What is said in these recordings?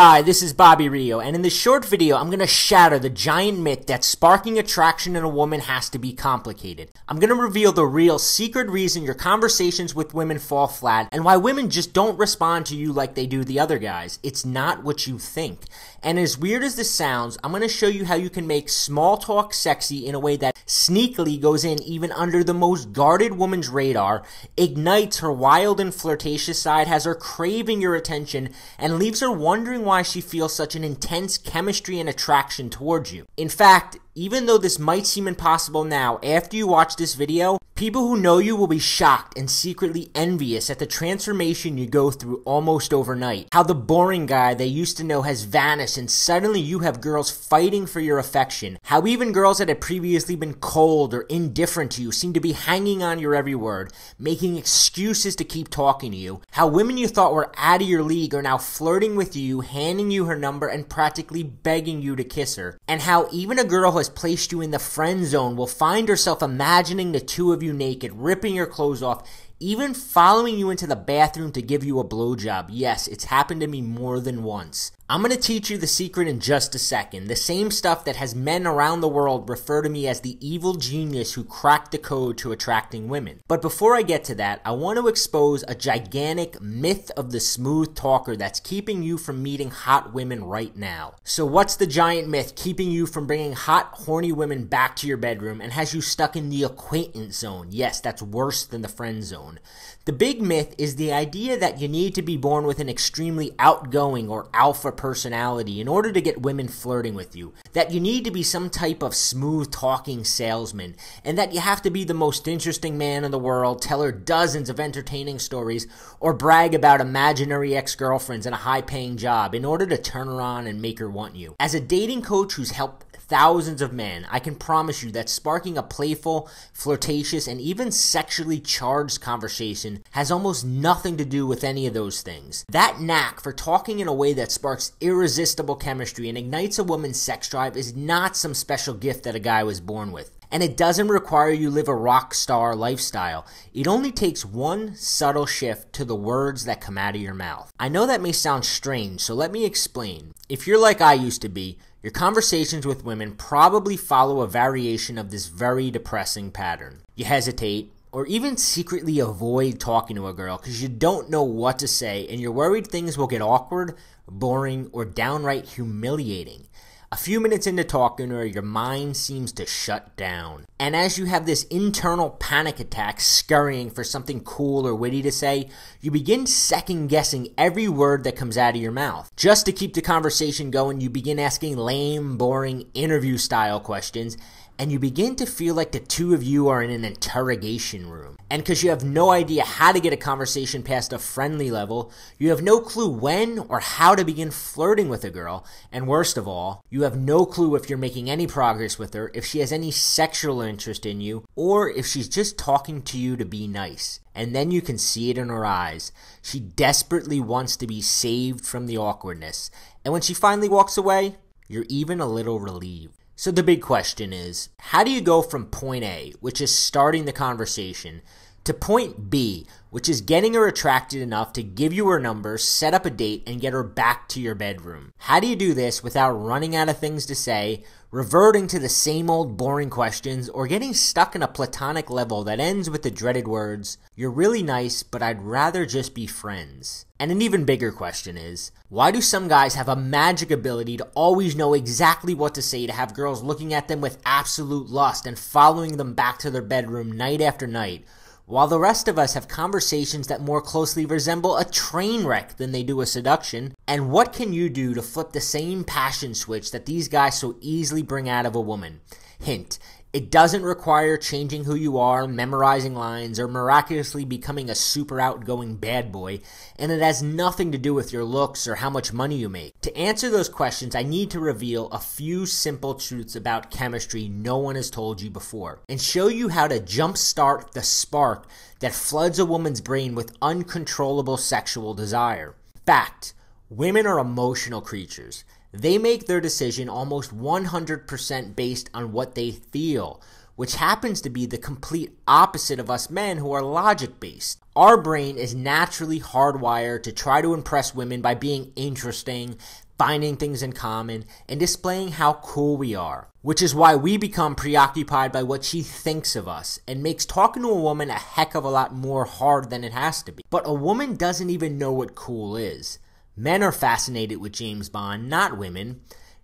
Hi, this is Bobby Rio, and in this short video, I'm going to shatter the giant myth that sparking attraction in a woman has to be complicated. I'm going to reveal the real secret reason your conversations with women fall flat, and why women just don't respond to you like they do the other guys. It's not what you think. And as weird as this sounds, I'm going to show you how you can make small talk sexy in a way that sneakily goes in even under the most guarded woman's radar, ignites her wild and flirtatious side, has her craving your attention, and leaves her wondering why she feels such an intense chemistry and attraction towards you. In fact, even though this might seem impossible now, after you watch this video, people who know you will be shocked and secretly envious at the transformation you go through almost overnight. How the boring guy they used to know has vanished and suddenly you have girls fighting for your affection. How even girls that had previously been cold or indifferent to you seem to be hanging on your every word, making excuses to keep talking to you. How women you thought were out of your league are now flirting with you, handing you her number, and practically begging you to kiss her. And how even a girl who has placed you in the friend zone will find herself imagining the two of you naked, ripping your clothes off, even following you into the bathroom to give you a blowjob. Yes, it's happened to me more than once. I'm going to teach you the secret in just a second. The same stuff that has men around the world refer to me as the evil genius who cracked the code to attracting women. But before I get to that, I want to expose a gigantic myth of the smooth talker that's keeping you from meeting hot women right now. So what's the giant myth keeping you from bringing hot, horny women back to your bedroom and has you stuck in the acquaintance zone? Yes, that's worse than the friend zone. The big myth is the idea that you need to be born with an extremely outgoing or alpha personality in order to get women flirting with you, that you need to be some type of smooth talking salesman, and that you have to be the most interesting man in the world, tell her dozens of entertaining stories, or brag about imaginary ex-girlfriends and a high-paying job in order to turn her on and make her want you. As a dating coach who's helped thousands of men, I can promise you that sparking a playful, flirtatious, and even sexually charged conversation has almost nothing to do with any of those things. That knack for talking in a way that sparks irresistible chemistry and ignites a woman's sex drive is not some special gift that a guy was born with. And it doesn't require you live a rock star lifestyle. It only takes one subtle shift to the words that come out of your mouth. I know that may sound strange, so let me explain. If you're like I used to be, your conversations with women probably follow a variation of this very depressing pattern. You hesitate, or even secretly avoid talking to a girl because you don't know what to say and you're worried things will get awkward, boring, or downright humiliating. A few minutes into talking to her, your mind seems to shut down. And as you have this internal panic attack scurrying for something cool or witty to say, you begin second-guessing every word that comes out of your mouth. Just to keep the conversation going, you begin asking lame, boring, interview-style questions, and you begin to feel like the two of you are in an interrogation room. And because you have no idea how to get a conversation past a friendly level, you have no clue when or how to begin flirting with a girl, and worst of all, you have no clue if you're making any progress with her, if she has any sexual interest in you, or if she's just talking to you to be nice. And then you can see it in her eyes. She desperately wants to be saved from the awkwardness. And when she finally walks away, you're even a little relieved. So the big question is, how do you go from point A, which is starting the conversation, to point B, which is getting her attracted enough to give you her number, set up a date, and get her back to your bedroom? How do you do this without running out of things to say, reverting to the same old boring questions, or getting stuck in a platonic level that ends with the dreaded words, "You're really nice, but I'd rather just be friends"? And an even bigger question is, why do some guys have a magic ability to always know exactly what to say to have girls looking at them with absolute lust and following them back to their bedroom night after night, while the rest of us have conversations that more closely resemble a train wreck than they do a seduction? And what can you do to flip the same passion switch that these guys so easily bring out of a woman? Hint, it doesn't require changing who you are, memorizing lines, or miraculously becoming a super outgoing bad boy, and it has nothing to do with your looks or how much money you make. To answer those questions, I need to reveal a few simple truths about chemistry no one has told you before, and show you how to jumpstart the spark that floods a woman's brain with uncontrollable sexual desire. Fact: women are emotional creatures. They make their decision almost 100% based on what they feel, which happens to be the complete opposite of us men who are logic-based. Our brain is naturally hardwired to try to impress women by being interesting, finding things in common, and displaying how cool we are. Which is why we become preoccupied by what she thinks of us, and makes talking to a woman a heck of a lot more hard than it has to be. But a woman doesn't even know what cool is. Men are fascinated with James Bond, not women.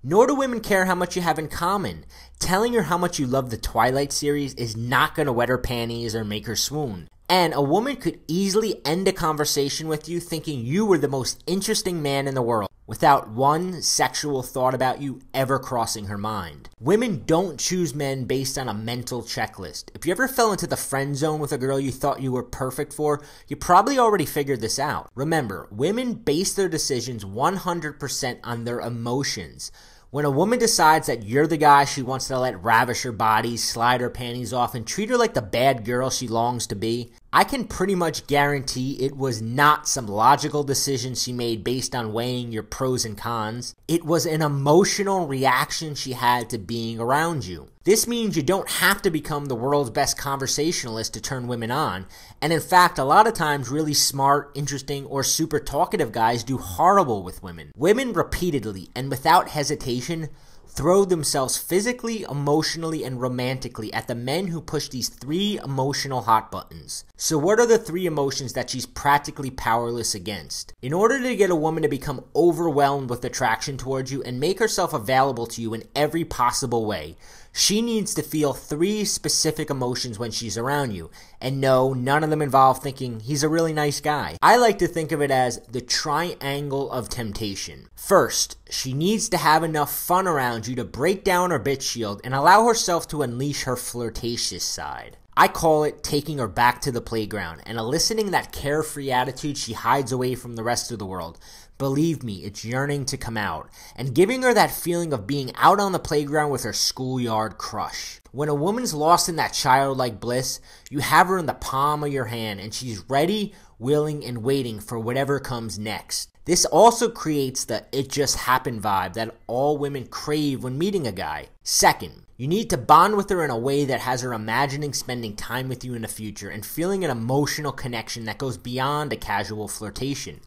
Nor do women care how much you have in common. Telling her how much you love the Twilight series is not going to wet her panties or make her swoon. And a woman could easily end a conversation with you thinking you were the most interesting man in the world, without one sexual thought about you ever crossing her mind. Women don't choose men based on a mental checklist. If you ever fell into the friend zone with a girl you thought you were perfect for, you probably already figured this out. Remember, women base their decisions 100% on their emotions. When a woman decides that you're the guy she wants to let ravish her body, slide her panties off, and treat her like the bad girl she longs to be, I can pretty much guarantee it was not some logical decision she made based on weighing your pros and cons. It was an emotional reaction she had to being around you. This means you don't have to become the world's best conversationalist to turn women on, and in fact, a lot of times really smart, interesting, or super talkative guys do horrible with women. Women repeatedly and without hesitation throw themselves physically, emotionally, and romantically at the men who push these 3 emotional hot buttons. So what are the 3 emotions that she's practically powerless against? In order to get a woman to become overwhelmed with attraction towards you and make herself available to you in every possible way, she needs to feel 3 specific emotions when she's around you. And no, none of them involve thinking he's a really nice guy. I like to think of it as the triangle of temptation. First, she needs to have enough fun around you to break down her bitch shield and allow herself to unleash her flirtatious side. I call it taking her back to the playground and eliciting that carefree attitude she hides away from the rest of the world. Believe me, it's yearning to come out, and giving her that feeling of being out on the playground with her schoolyard crush. When a woman's lost in that childlike bliss, you have her in the palm of your hand, and she's ready, willing, and waiting for whatever comes next. This also creates the "it just happened" vibe that all women crave when meeting a guy. Second, you need to bond with her in a way that has her imagining spending time with you in the future and feeling an emotional connection that goes beyond a casual flirtation.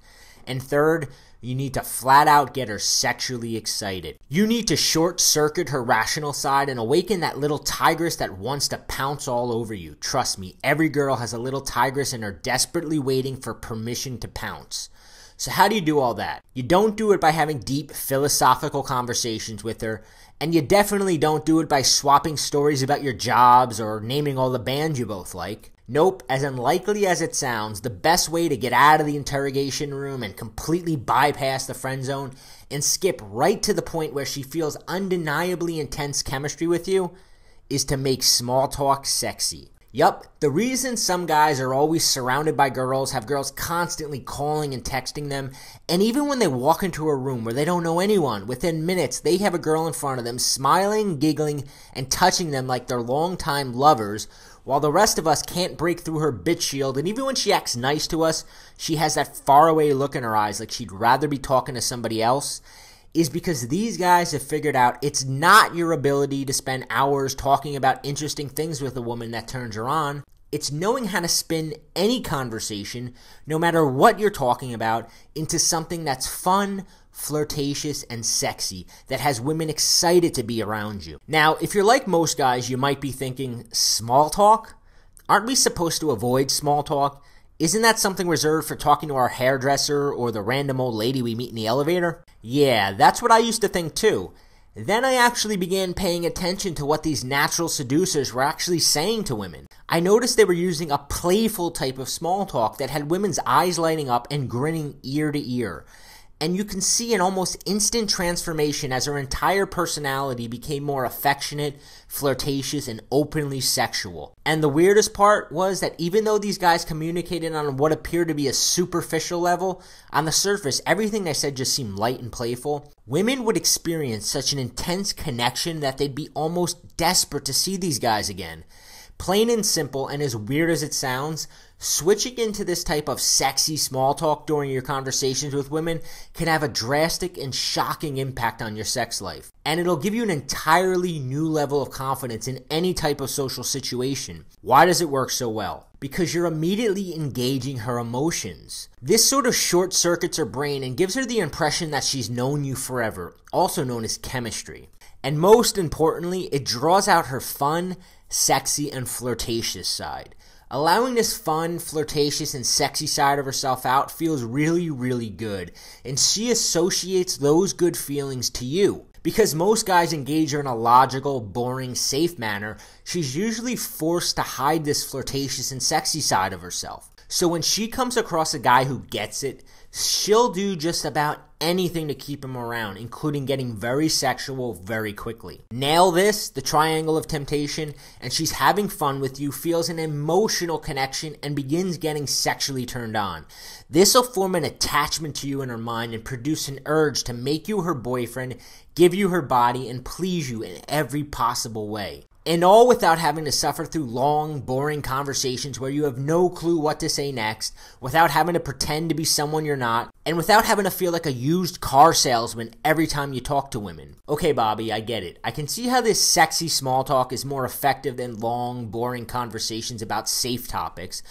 And third, you need to flat out get her sexually excited. You need to short circuit her rational side and awaken that little tigress that wants to pounce all over you. Trust me, every girl has a little tigress in her desperately waiting for permission to pounce. So how do you do all that? You don't do it by having deep philosophical conversations with her, and you definitely don't do it by swapping stories about your jobs or naming all the bands you both like. Nope, as unlikely as it sounds, the best way to get out of the interrogation room and completely bypass the friend zone and skip right to the point where she feels undeniably intense chemistry with you is to make small talk sexy. Yup, the reason some guys are always surrounded by girls, have girls constantly calling and texting them, and even when they walk into a room where they don't know anyone, within minutes they have a girl in front of them smiling, giggling, and touching them like they're longtime lovers, while the rest of us can't break through her bitch shield, and even when she acts nice to us, she has that faraway look in her eyes like she'd rather be talking to somebody else, is because these guys have figured out it's not your ability to spend hours talking about interesting things with a woman that turns her on. It's knowing how to spin any conversation, no matter what you're talking about, into something that's fun, flirtatious, and sexy, that has women excited to be around you. Now, if you're like most guys, you might be thinking, small talk? Aren't we supposed to avoid small talk? Isn't that something reserved for talking to our hairdresser or the random old lady we meet in the elevator? Yeah, that's what I used to think too. Then I actually began paying attention to what these natural seducers were actually saying to women. I noticed they were using a playful type of small talk that had women's eyes lighting up and grinning ear to ear. And you can see an almost instant transformation as her entire personality became more affectionate, flirtatious, and openly sexual. And the weirdest part was that even though these guys communicated on what appeared to be a superficial level, on the surface everything they said just seemed light and playful. Women would experience such an intense connection that they'd be almost desperate to see these guys again. Plain and simple, and as weird as it sounds, Switching into this type of sexy small talk during your conversations with women can have a drastic and shocking impact on your sex life. And it'll give you an entirely new level of confidence in any type of social situation. Why does it work so well? Because you're immediately engaging her emotions. This sort of short circuits her brain and gives her the impression that she's known you forever, also known as chemistry. And most importantly, it draws out her fun, sexy, and flirtatious side. Allowing this fun, flirtatious, and sexy side of herself out feels really, really good, and she associates those good feelings to you. Because most guys engage her in a logical, boring, safe manner, she's usually forced to hide this flirtatious and sexy side of herself. So when she comes across a guy who gets it, she'll do just about anything to keep him around, including getting very sexual very quickly. Nail this, the triangle of temptation, and she's having fun with you, feels an emotional connection, and begins getting sexually turned on. This will form an attachment to you in her mind and produce an urge to make you her boyfriend, give you her body, and please you in every possible way. And all without having to suffer through long, boring conversations where you have no clue what to say next, without having to pretend to be someone you're not, and without having to feel like a used car salesman every time you talk to women. Okay, Bobby, I get it. I can see how this sexy small talk is more effective than long, boring conversations about safe topics,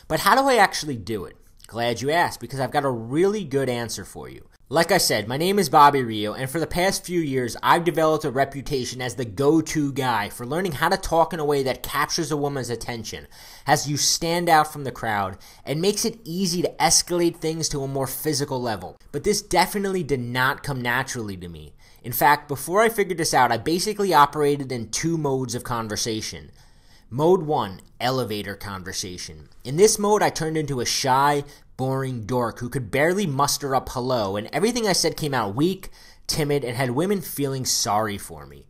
but how do I actually do it? Glad you asked, because I've got a really good answer for you. Like I said, my name is Bobby Rio, and for the past few years, I've developed a reputation as the go-to guy for learning how to talk in a way that captures a woman's attention, has you stand out from the crowd, and makes it easy to escalate things to a more physical level. But this definitely did not come naturally to me. In fact, before I figured this out, I basically operated in two modes of conversation. Mode 1, elevator conversation. In this mode, I turned into a shy, boring dork who could barely muster up hello, and everything I said came out weak, timid, and had women feeling sorry for me.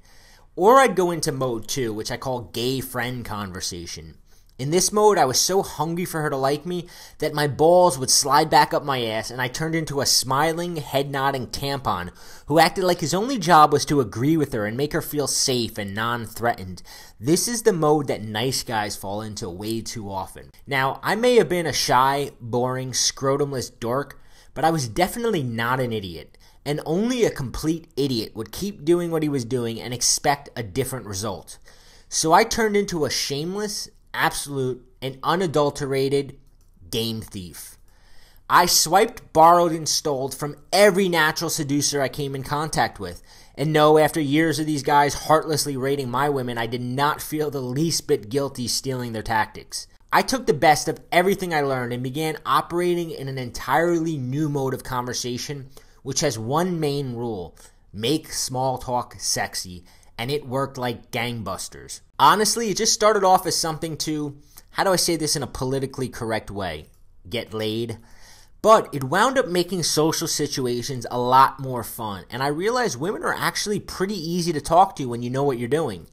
Or I'd go into mode 2, which I call gay friend conversation. In this mode, I was so hungry for her to like me that my balls would slide back up my ass, and I turned into a smiling, head-nodding tampon who acted like his only job was to agree with her and make her feel safe and non-threatened. This is the mode that nice guys fall into way too often. Now, I may have been a shy, boring, scrotumless dork, but I was definitely not an idiot. And only a complete idiot would keep doing what he was doing and expect a different result. So I turned into a shameless, absolute, and unadulterated game thief. I swiped, borrowed, and stole from every natural seducer I came in contact with. And no, after years of these guys heartlessly raiding my women, I did not feel the least bit guilty stealing their tactics. I took the best of everything I learned and began operating in an entirely new mode of conversation, which has one main rule: make small talk sexy. And it worked like gangbusters. Honestly, it just started off as something to, how do I say this in a politically correct way, get laid? But it wound up making social situations a lot more fun, and I realized women are actually pretty easy to talk to when you know what you're doing.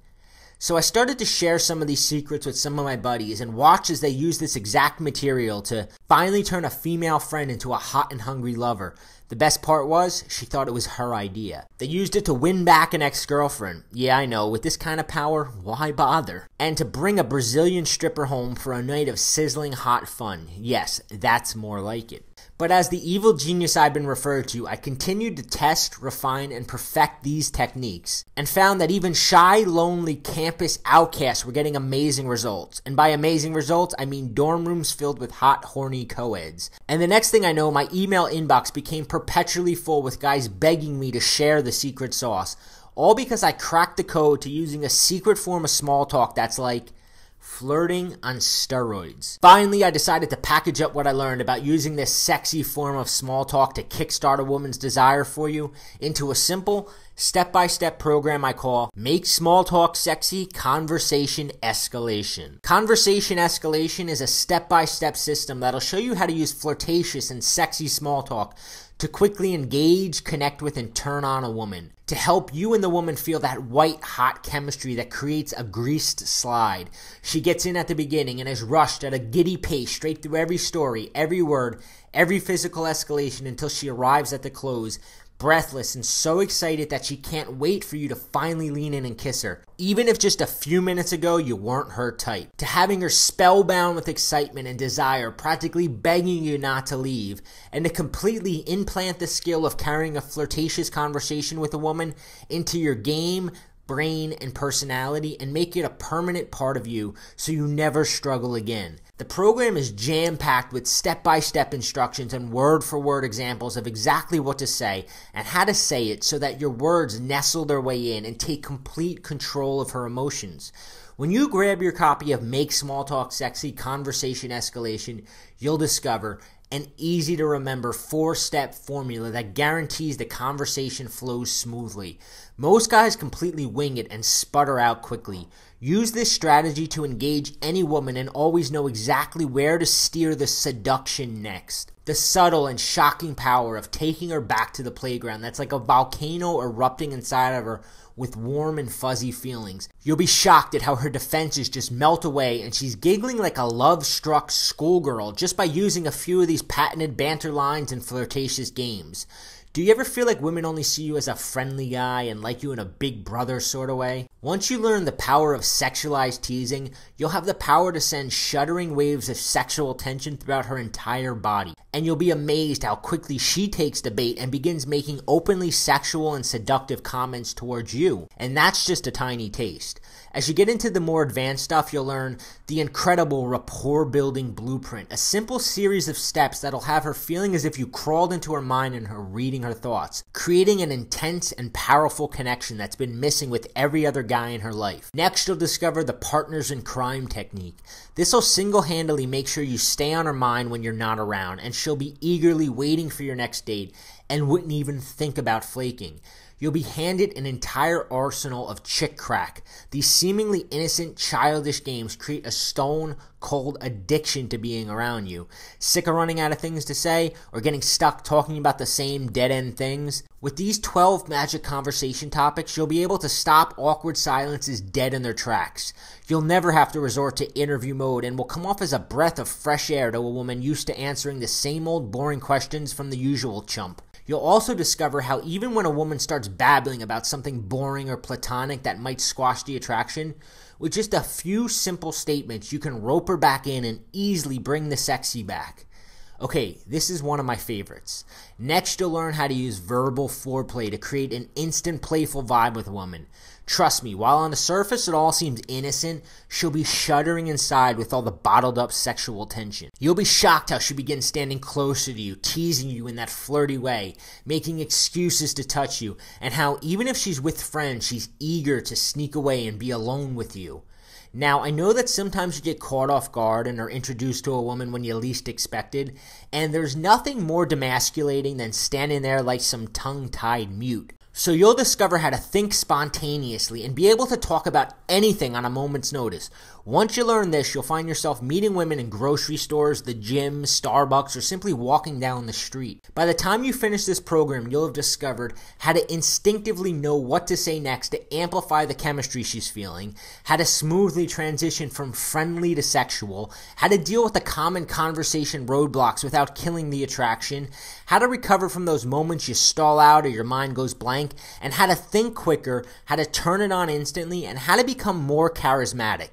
So I started to share some of these secrets with some of my buddies and watch as they use this exact material to finally turn a female friend into a hot and hungry lover. The best part was, she thought it was her idea. They used it to win back an ex-girlfriend. Yeah, I know, with this kind of power, why bother? And to bring a Brazilian stripper home for a night of sizzling hot fun. Yes, that's more like it. But as the evil genius I've been referred to, I continued to test, refine, and perfect these techniques, and found that even shy, lonely campus outcasts were getting amazing results. And by amazing results, I mean dorm rooms filled with hot, horny co-eds. And the next thing I know, my email inbox became perpetually full with guys begging me to share the secret sauce, all because I cracked the code to using a secret form of small talk that's like flirting on steroids. Finally, I decided to package up what I learned about using this sexy form of small talk to kickstart a woman's desire for you into a simple, step-by-step program I call Make Small Talk Sexy Conversation Escalation. Conversation Escalation is a step-by-step system that'll show you how to use flirtatious and sexy small talk to quickly engage, connect with, and turn on a woman, to help you and the woman feel that white-hot chemistry that creates a greased slide. She gets in at the beginning and is rushed at a giddy pace straight through every story, every word, every physical escalation until she arrives at the close, breathless and so excited that she can't wait for you to finally lean in and kiss her, even if just a few minutes ago you weren't her type. To having her spellbound with excitement and desire, practically begging you not to leave, and to completely implant the skill of carrying a flirtatious conversation with a woman into your game, brain, and personality, and make it a permanent part of you so you never struggle again. The program is jam-packed with step-by-step instructions and word-for-word examples of exactly what to say and how to say it so that your words nestle their way in and take complete control of her emotions. When you grab your copy of Make Small Talk Sexy Conversation Escalation, you'll discover an easy-to-remember 4-step formula that guarantees the conversation flows smoothly. Most guys completely wing it and sputter out quickly. Use this strategy to engage any woman and always know exactly where to steer the seduction next. The subtle and shocking power of taking her back to the playground that's like a volcano erupting inside of her with warm and fuzzy feelings. You'll be shocked at how her defenses just melt away and she's giggling like a love-struck schoolgirl just by using a few of these patented banter lines and flirtatious games. Do you ever feel like women only see you as a friendly guy and like you in a big brother sort of way? Once you learn the power of sexualized teasing, you'll have the power to send shuddering waves of sexual tension throughout her entire body. And you'll be amazed how quickly she takes the bait and begins making openly sexual and seductive comments towards you. And that's just a tiny taste. As you get into the more advanced stuff, you'll learn the incredible rapport-building blueprint, a simple series of steps that'll have her feeling as if you crawled into her mind and her reading her thoughts, creating an intense and powerful connection that's been missing with every other guy in her life. Next, you'll discover the partners in crime technique. This will single-handedly make sure you stay on her mind when you're not around, and she'll be eagerly waiting for your next date and wouldn't even think about flaking. You'll be handed an entire arsenal of chick crack. These seemingly innocent, childish games create a stone-cold addiction to being around you. Sick of running out of things to say or getting stuck talking about the same dead-end things? With these 12 magic conversation topics, you'll be able to stop awkward silences dead in their tracks. You'll never have to resort to interview mode and will come off as a breath of fresh air to a woman used to answering the same old boring questions from the usual chump. You'll also discover how even when a woman starts babbling about something boring or platonic that might squash the attraction, with just a few simple statements, you can rope her back in and easily bring the sexy back. Okay, this is one of my favorites. Next, you'll learn how to use verbal foreplay to create an instant playful vibe with a woman. Trust me, while on the surface it all seems innocent, she'll be shuddering inside with all the bottled up sexual tension. You'll be shocked how she begins standing closer to you, teasing you in that flirty way, making excuses to touch you, and how even if she's with friends, she's eager to sneak away and be alone with you. Now, I know that sometimes you get caught off guard and are introduced to a woman when you least expected, and there's nothing more demasculating than standing there like some tongue-tied mute. So you'll discover how to think spontaneously and be able to talk about anything on a moment's notice. Once you learn this, you'll find yourself meeting women in grocery stores, the gym, Starbucks, or simply walking down the street. By the time you finish this program, you'll have discovered how to instinctively know what to say next to amplify the chemistry she's feeling, how to smoothly transition from friendly to sexual, how to deal with the common conversation roadblocks without killing the attraction, how to recover from those moments you stall out or your mind goes blank, and how to think quicker, how to turn it on instantly, and how to become more charismatic.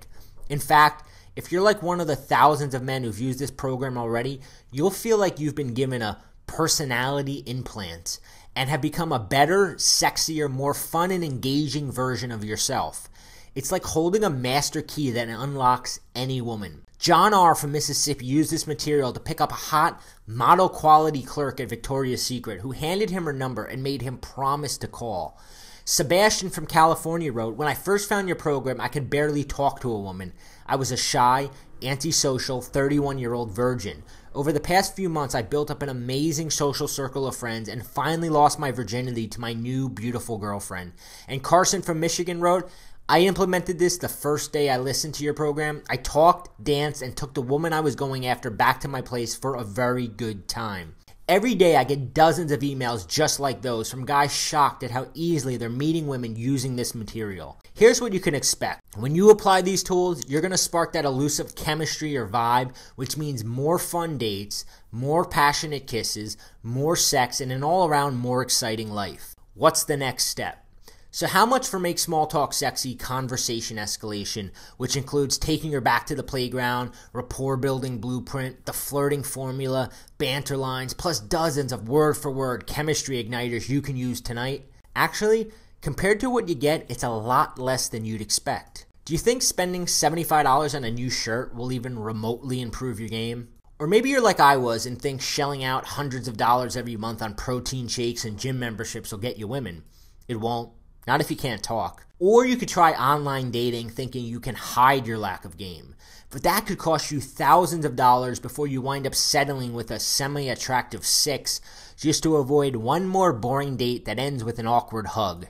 In fact, if you're like one of the thousands of men who've used this program already, you'll feel like you've been given a personality implant and have become a better, sexier, more fun and engaging version of yourself. It's like holding a master key that unlocks any woman. John R. from Mississippi used this material to pick up a hot, model-quality clerk at Victoria's Secret who handed him her number and made him promise to call. Sebastian from California wrote, "When I first found your program, I could barely talk to a woman. I was a shy, antisocial, 31-year-old virgin. Over the past few months, I built up an amazing social circle of friends and finally lost my virginity to my new, beautiful girlfriend." And Carson from Michigan wrote, "I implemented this the first day I listened to your program. I talked, danced, and took the woman I was going after back to my place for a very good time." Every day I get dozens of emails just like those from guys shocked at how easily they're meeting women using this material. Here's what you can expect. When you apply these tools, you're going to spark that elusive chemistry or vibe, which means more fun dates, more passionate kisses, more sex, and an all-around more exciting life. What's the next step? So how much for Make Small Talk Sexy conversation escalation, which includes taking her back to the playground, rapport building blueprint, the flirting formula, banter lines, plus dozens of word-for-word chemistry igniters you can use tonight? Actually, compared to what you get, it's a lot less than you'd expect. Do you think spending $75 on a new shirt will even remotely improve your game? Or maybe you're like I was and think shelling out hundreds of dollars every month on protein shakes and gym memberships will get you women. It won't. Not if you can't talk. Or you could try online dating thinking you can hide your lack of game. But that could cost you thousands of dollars before you wind up settling with a semi-attractive 6 just to avoid one more boring date that ends with an awkward hug.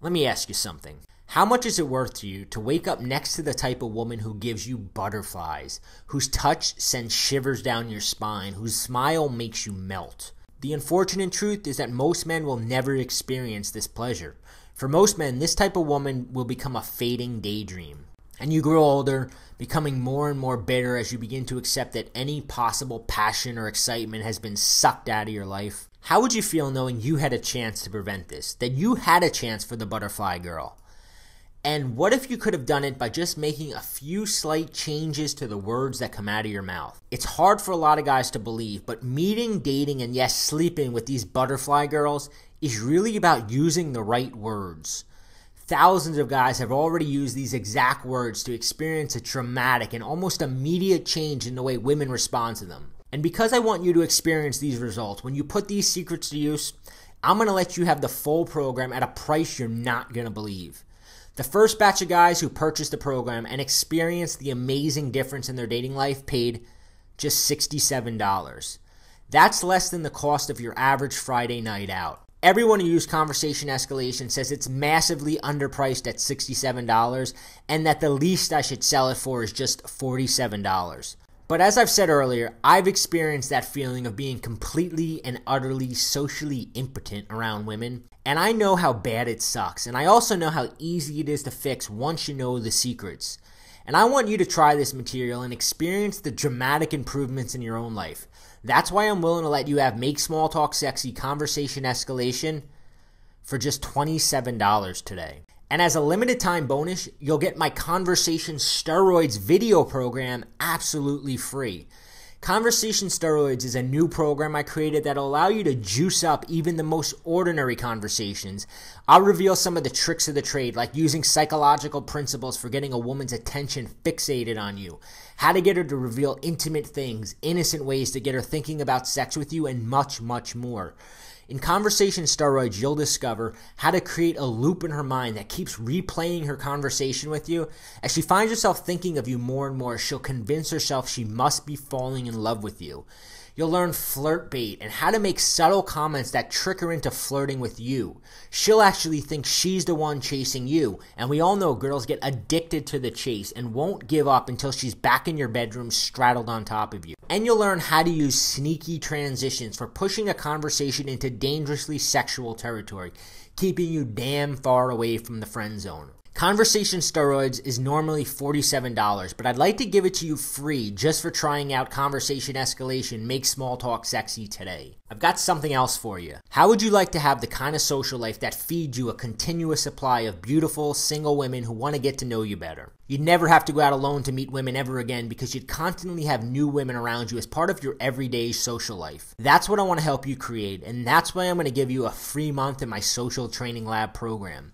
Let me ask you something. How much is it worth to you to wake up next to the type of woman who gives you butterflies, whose touch sends shivers down your spine, whose smile makes you melt? The unfortunate truth is that most men will never experience this pleasure. For most men, this type of woman will become a fading daydream. And you grow older, becoming more and more bitter as you begin to accept that any possible passion or excitement has been sucked out of your life. How would you feel knowing you had a chance to prevent this? That you had a chance for the butterfly girl? And what if you could have done it by just making a few slight changes to the words that come out of your mouth? It's hard for a lot of guys to believe, but meeting, dating, and yes, sleeping with these butterfly girls is really about using the right words. Thousands of guys have already used these exact words to experience a dramatic and almost immediate change in the way women respond to them. And because I want you to experience these results, when you put these secrets to use, I'm going to let you have the full program at a price you're not going to believe. The first batch of guys who purchased the program and experienced the amazing difference in their dating life paid just $67. That's less than the cost of your average Friday night out. Everyone who used Conversation Escalation says it's massively underpriced at $67 and that the least I should sell it for is just $47. But as I've said earlier, I've experienced that feeling of being completely and utterly socially impotent around women, and I know how bad it sucks, and I also know how easy it is to fix once you know the secrets. And I want you to try this material and experience the dramatic improvements in your own life. That's why I'm willing to let you have Make Small Talk Sexy Conversation Escalation for just $27 today. And as a limited time bonus, you'll get my Conversation Steroids video program absolutely free. Conversation Steroids is a new program I created that'll allow you to juice up even the most ordinary conversations. I'll reveal some of the tricks of the trade, like using psychological principles for getting a woman's attention fixated on you, how to get her to reveal intimate things, innocent ways to get her thinking about sex with you, and much, much more. In Conversation Steroids, you'll discover how to create a loop in her mind that keeps replaying her conversation with you. As she finds herself thinking of you more and more, she'll convince herself she must be falling in love with you. You'll learn flirt bait and how to make subtle comments that trick her into flirting with you. She'll actually think she's the one chasing you, and we all know girls get addicted to the chase and won't give up until she's back in your bedroom straddled on top of you. And you'll learn how to use sneaky transitions for pushing a conversation into dangerously sexual territory, keeping you damn far away from the friend zone. Conversation Steroids is normally $47, but I'd like to give it to you free just for trying out Conversation Escalation Make Small Talk Sexy today. I've got something else for you. How would you like to have the kind of social life that feeds you a continuous supply of beautiful, single women who want to get to know you better? You'd never have to go out alone to meet women ever again because you'd constantly have new women around you as part of your everyday social life. That's what I want to help you create, and that's why I'm going to give you a free month in my Social Training Lab program.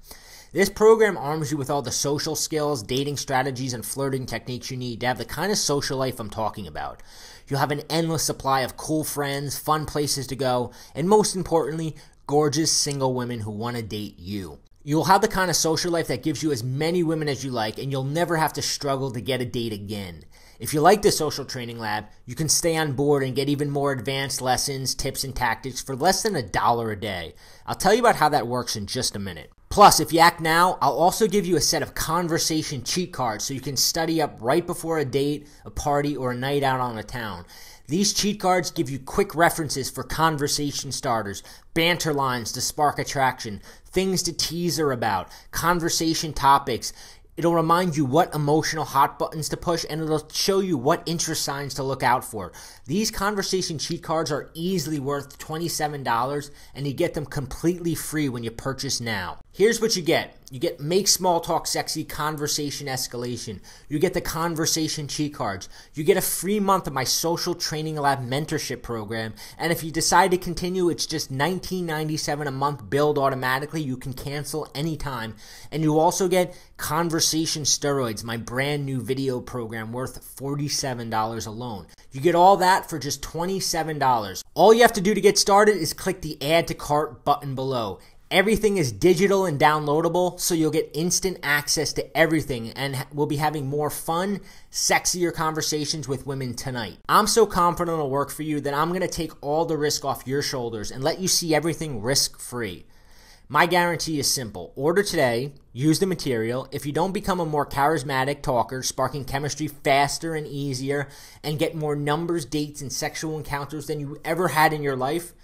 This program arms you with all the social skills, dating strategies, and flirting techniques you need to have the kind of social life I'm talking about. You'll have an endless supply of cool friends, fun places to go, and most importantly, gorgeous single women who want to date you. You'll have the kind of social life that gives you as many women as you like, and you'll never have to struggle to get a date again. If you like the Social Training Lab, you can stay on board and get even more advanced lessons, tips, and tactics for less than $1 a day. I'll tell you about how that works in just a minute. Plus, if you act now, I'll also give you a set of conversation cheat cards so you can study up right before a date, a party, or a night out on the town. These cheat cards give you quick references for conversation starters, banter lines to spark attraction, things to tease her about, conversation topics. It'll remind you what emotional hot buttons to push, and it'll show you what interest signs to look out for. These conversation cheat cards are easily worth $27, and you get them completely free when you purchase now. Here's what you get. You get Make Small Talk Sexy Conversation Escalation. You get the Conversation Cheat Cards. You get a free month of my Social Training Lab mentorship program. And if you decide to continue, it's just $19.97 a month billed automatically. You can cancel anytime. And you also get Conversation Steroids, my brand new video program worth $47 alone. You get all that for just $27. All you have to do to get started is click the Add to Cart button below. Everything is digital and downloadable, so you'll get instant access to everything, and we'll be having more fun, sexier conversations with women tonight. I'm so confident it'll work for you that I'm going to take all the risk off your shoulders and let you see everything risk-free. My guarantee is simple. Order today, use the material. If you don't become a more charismatic talker, sparking chemistry faster and easier, and get more numbers, dates, and sexual encounters than you ever had in your life,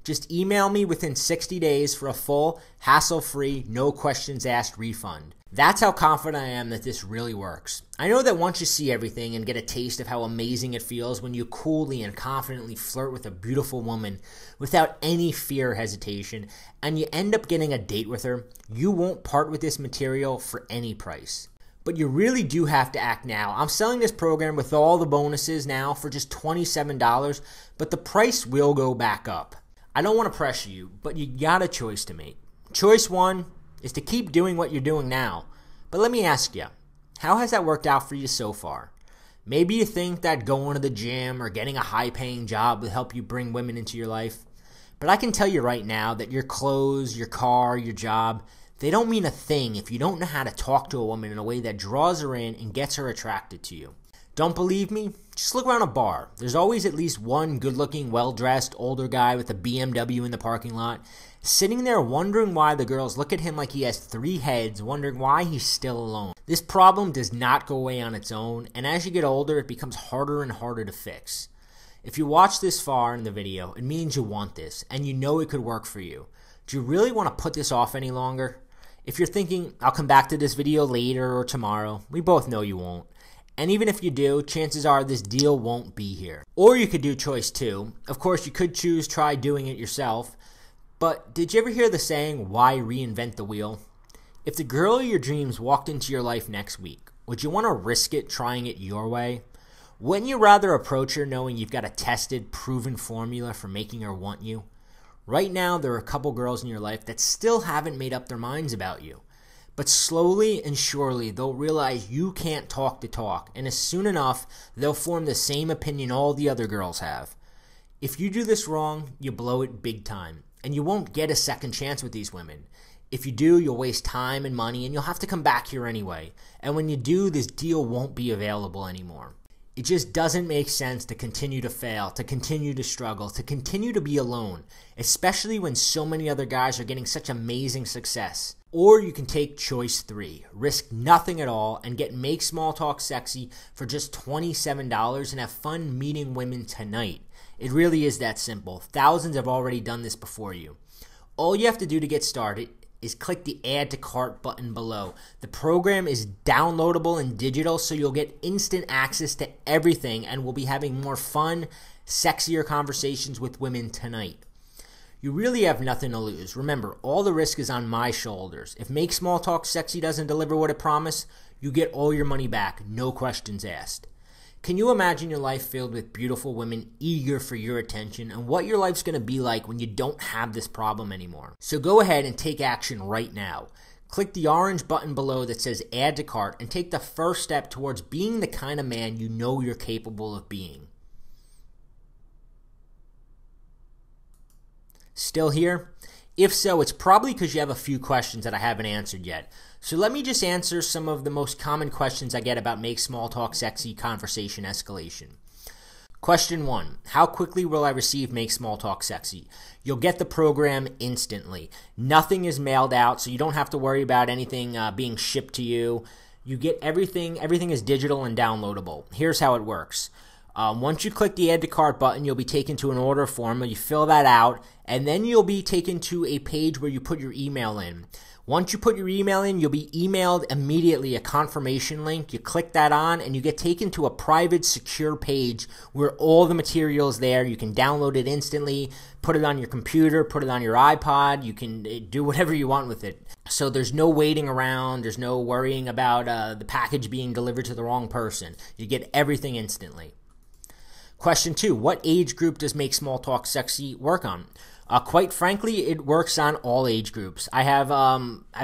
just email me within 60 days for a full, hassle-free, no questions asked refund. That's how confident I am that this really works. I know that once you see everything and get a taste of how amazing it feels when you coolly and confidently flirt with a beautiful woman without any fear or hesitation, and you end up getting a date with her, you won't part with this material for any price. But you really do have to act now. I'm selling this program with all the bonuses now for just $27, but the price will go back up. I don't want to pressure you, but you got a choice to make. Choice one is to keep doing what you're doing now. But let me ask you, how has that worked out for you so far? Maybe you think that going to the gym or getting a high-paying job will help you bring women into your life. But I can tell you right now that your clothes, your car, your job, they don't mean a thing if you don't know how to talk to a woman in a way that draws her in and gets her attracted to you. Don't believe me? Just look around a bar. There's always at least one good-looking, well-dressed, older guy with a BMW in the parking lot, sitting there wondering why the girls look at him like he has 3 heads, wondering why he's still alone. This problem does not go away on its own, and as you get older, it becomes harder and harder to fix. If you watch this far in the video, it means you want this, and you know it could work for you. Do you really want to put this off any longer? If you're thinking, I'll come back to this video later or tomorrow, we both know you won't. And even if you do, chances are this deal won't be here. Or you could do choice 2. Of course, you could choose try doing it yourself. But did you ever hear the saying, why reinvent the wheel? If the girl of your dreams walked into your life next week, would you want to risk it trying it your way? Wouldn't you rather approach her knowing you've got a tested, proven formula for making her want you? Right now, there are a couple girls in your life that still haven't made up their minds about you. But slowly and surely, they'll realize you can't talk the talk, and as soon enough, they'll form the same opinion all the other girls have. If you do this wrong, you blow it big time, and you won't get a second chance with these women. If you do, you'll waste time and money, and you'll have to come back here anyway. And when you do, this deal won't be available anymore. It just doesn't make sense to continue to fail, to continue to struggle, to continue to be alone, especially when so many other guys are getting such amazing success. Or you can take choice 3, risk nothing at all, and get Make Small Talk Sexy for just $27 and have fun meeting women tonight. It really is that simple. Thousands have already done this before you. All you have to do to get started is click the Add to Cart button below. The program is downloadable and digital, so you'll get instant access to everything, and we'll be having more fun, sexier conversations with women tonight. You really have nothing to lose. Remember, all the risk is on my shoulders. If Make Small Talk Sexy doesn't deliver what it promised, you get all your money back, no questions asked. Can you imagine your life filled with beautiful women eager for your attention, and what your life's going to be like when you don't have this problem anymore? So go ahead and take action right now. Click the orange button below that says Add to Cart and take the first step towards being the kind of man you know you're capable of being. Still here? If so, it's probably because you have a few questions that I haven't answered yet. So let me just answer some of the most common questions I get about Make Small Talk Sexy Conversation Escalation. Question 1. How quickly will I receive Make Small Talk Sexy? You'll get the program instantly. Nothing is mailed out, so you don't have to worry about anything being shipped to you. You get everything is digital and downloadable. Here's how it works. Once you click the add to cart button, you'll be taken to an order form, and you fill that out, and then you'll be taken to a page where you put your email in. Once you put your email in, you'll be emailed immediately a confirmation link. You click that on, and you get taken to a private, secure page where all the material is there. You can download it instantly, put it on your computer, put it on your iPod. You can do whatever you want with it. So there's no waiting around. There's no worrying about the package being delivered to the wrong person. You get everything instantly. Question 2, what age group does Make Small Talk Sexy work on? Quite frankly, it works on all age groups. I've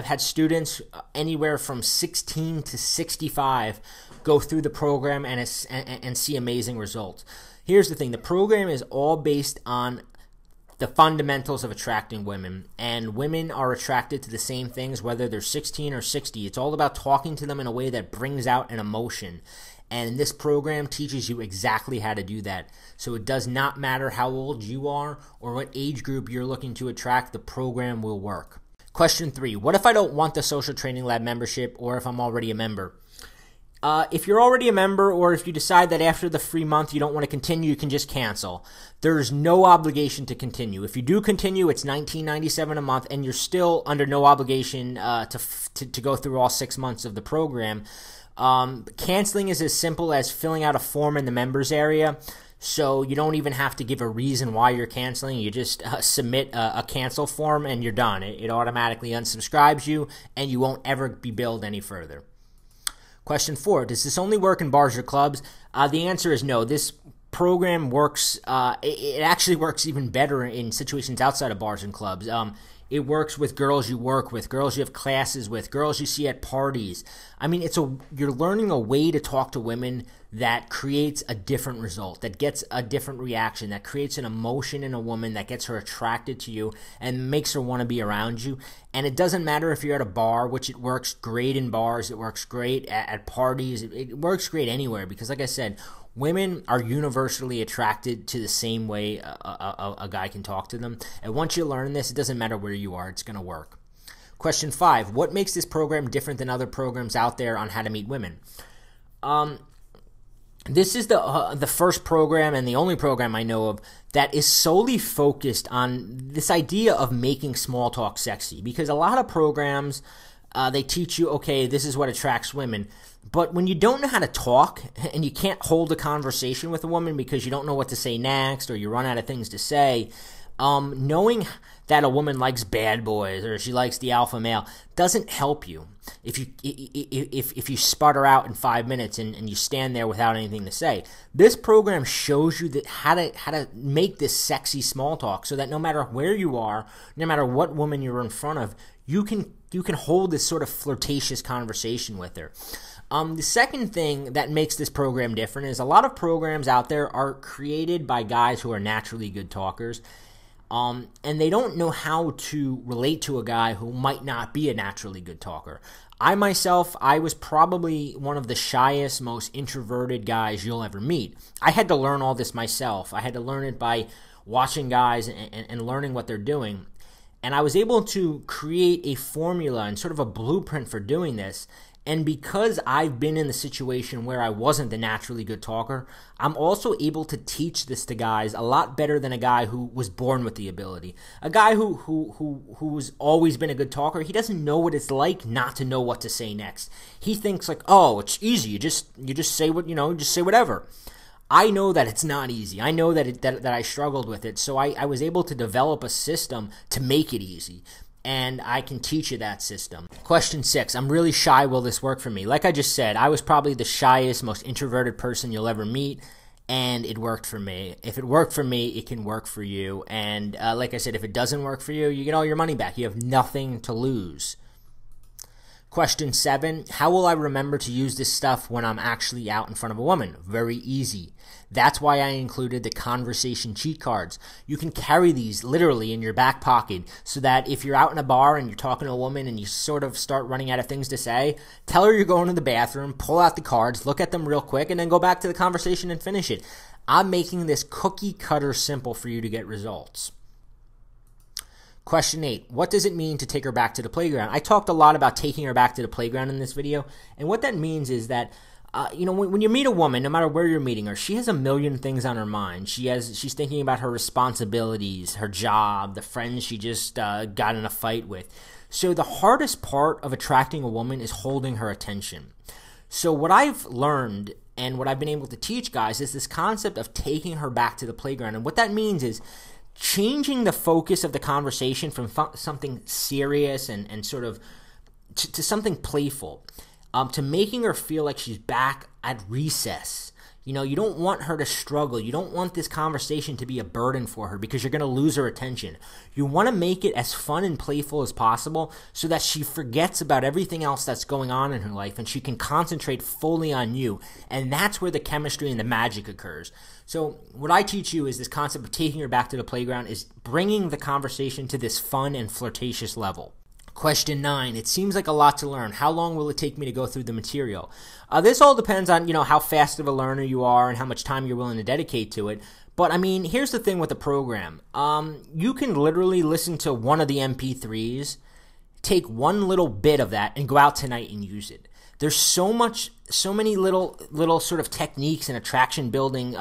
had students anywhere from 16 to 65 go through the program and see amazing results. Here's the thing. The program is all based on the fundamentals of attracting women, and women are attracted to the same things whether they're 16 or 60. It's all about talking to them in a way that brings out an emotion. And this program teaches you exactly how to do that. So it does not matter how old you are or what age group you're looking to attract, the program will work. Question 3, what if I don't want the Social Training Lab membership, or if I'm already a member? If you're already a member, or if you decide that after the free month you don't want to continue, you can just cancel. There's no obligation to continue. If you do continue, it's $19.97 a month, and you're still under no obligation to go through all 6 months of the program. Canceling is as simple as filling out a form in the members area, so you don't even have to give a reason why you're canceling. You just submit a cancel form and you're done. It automatically unsubscribes you, and you won't ever be billed any further. Question 4, does this only work in bars or clubs? The answer is no. This program works, it actually works even better in situations outside of bars and clubs. It works with girls you work with, girls you have classes with, girls you see at parties. I mean, you're learning a way to talk to women that creates a different result, that gets a different reaction, that creates an emotion in a woman that gets her attracted to you and makes her want to be around you. And it doesn't matter if you're at a bar, which it works great in bars, it works great at parties, it works great anywhere, because like I said, women are universally attracted to the same way a guy can talk to them. And once you learn this, it doesn't matter where you are, it's going to work. Question 5, what makes this program different than other programs out there on how to meet women? This is the first program and the only program I know of that is solely focused on this idea of making small talk sexy. Because a lot of programs, they teach you, okay, this is what attracts women. But when you don't know how to talk and you can't hold a conversation with a woman because you don't know what to say next, or you run out of things to say, knowing that a woman likes bad boys or she likes the alpha male doesn't help you. If you sputter out in 5 minutes and you stand there without anything to say, this program shows you that how to make this sexy small talk, so that no matter where you are, no matter what woman you're in front of, you can hold this sort of flirtatious conversation with her. The second thing that makes this program different is a lot of programs out there are created by guys who are naturally good talkers, and they don't know how to relate to a guy who might not be a naturally good talker. I was probably one of the shyest, most introverted guys you'll ever meet. I had to learn all this myself. I had to learn it by watching guys and learning what they're doing. And I was able to create a formula and sort of a blueprint for doing this. And because I've been in the situation where I wasn't the naturally good talker, I'm also able to teach this to guys a lot better than a guy who was born with the ability. A guy who's always been a good talker, he doesn't know what it's like not to know what to say next. He thinks like, oh, it's easy. You just say what, just say whatever. I know that it's not easy. I know that I struggled with it. So I was able to develop a system to make it easy. And I can teach you that system. Question 6, I'm really shy. Will this work for me? Like I just said, I was probably the shyest, most introverted person you'll ever meet, and it worked for me. If it worked for me, it can work for you. And like I said, if it doesn't work for you, you get all your money back. You have nothing to lose. Question 7, how will I remember to use this stuff when I'm actually out in front of a woman? Very easy. That's why I included the conversation cheat cards. You can carry these literally in your back pocket so that if you're out in a bar and you're talking to a woman and you sort of start running out of things to say, tell her you're going to the bathroom, pull out the cards, look at them real quick, and then go back to the conversation and finish it. I'm making this cookie cutter simple for you to get results. Question 8, what does it mean to take her back to the playground? I talked a lot about taking her back to the playground in this video, and what that means is that When you meet a woman, no matter where you're meeting her, she has a million things on her mind. She's thinking about her responsibilities, her job, the friends she just got in a fight with. So the hardest part of attracting a woman is holding her attention. So what I've learned and what I've been able to teach guys is this concept of taking her back to the playground. And what that means is changing the focus of the conversation from something serious and sort of to something playful, to making her feel like she's back at recess. You don't want her to struggle. You don't want this conversation to be a burden for her because you're going to lose her attention. You want to make it as fun and playful as possible so that she forgets about everything else that's going on in her life and she can concentrate fully on you. And that's where the chemistry and the magic occurs. So what I teach you is this concept of taking her back to the playground is bringing the conversation to this fun and flirtatious level. Question 9. It seems like a lot to learn. How long will it take me to go through the material? This all depends on, how fast of a learner you are and how much time you're willing to dedicate to it. But, here's the thing with the program. You can literally listen to one of the MP3s, take one little bit of that, and go out tonight and use it. There's so many little sort of techniques and attraction building,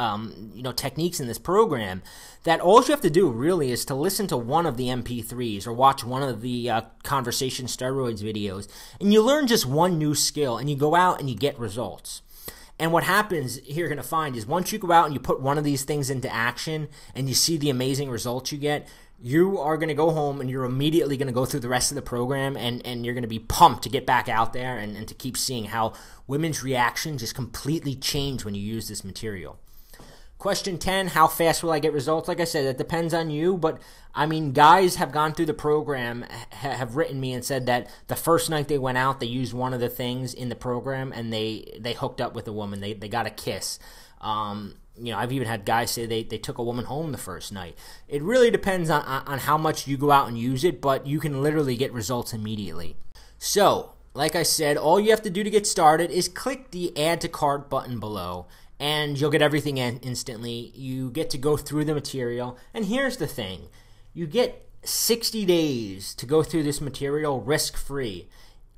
techniques in this program that all you have to do really is to listen to one of the MP3s or watch one of the Conversation Steroids videos, and you learn just one new skill, and you go out and you get results. And what happens, you're going to find, is once you go out and you put one of these things into action and you see the amazing results you get, you are going to go home and you're immediately going to go through the rest of the program and you're going to be pumped to get back out there and to keep seeing how women's reactions just completely change when you use this material. Question 10, how fast will I get results? Like I said, that depends on you, but guys have gone through the program, have written me and said that the first night they went out, they used one of the things in the program and they hooked up with a woman. They got a kiss. I've even had guys say they took a woman home the first night. It really depends on how much you go out and use it, but you can literally get results immediately. So, like I said, all you have to do to get started is click the Add to Cart button below, and you'll get everything instantly. You get to go through the material, and here's the thing. You get 60 days to go through this material risk-free.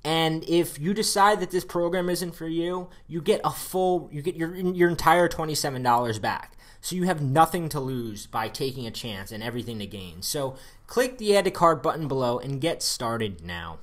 And if you decide that this program isn't for you, you get your entire $27 back. So you have nothing to lose by taking a chance and everything to gain. So click the Add to Cart button below and get started now.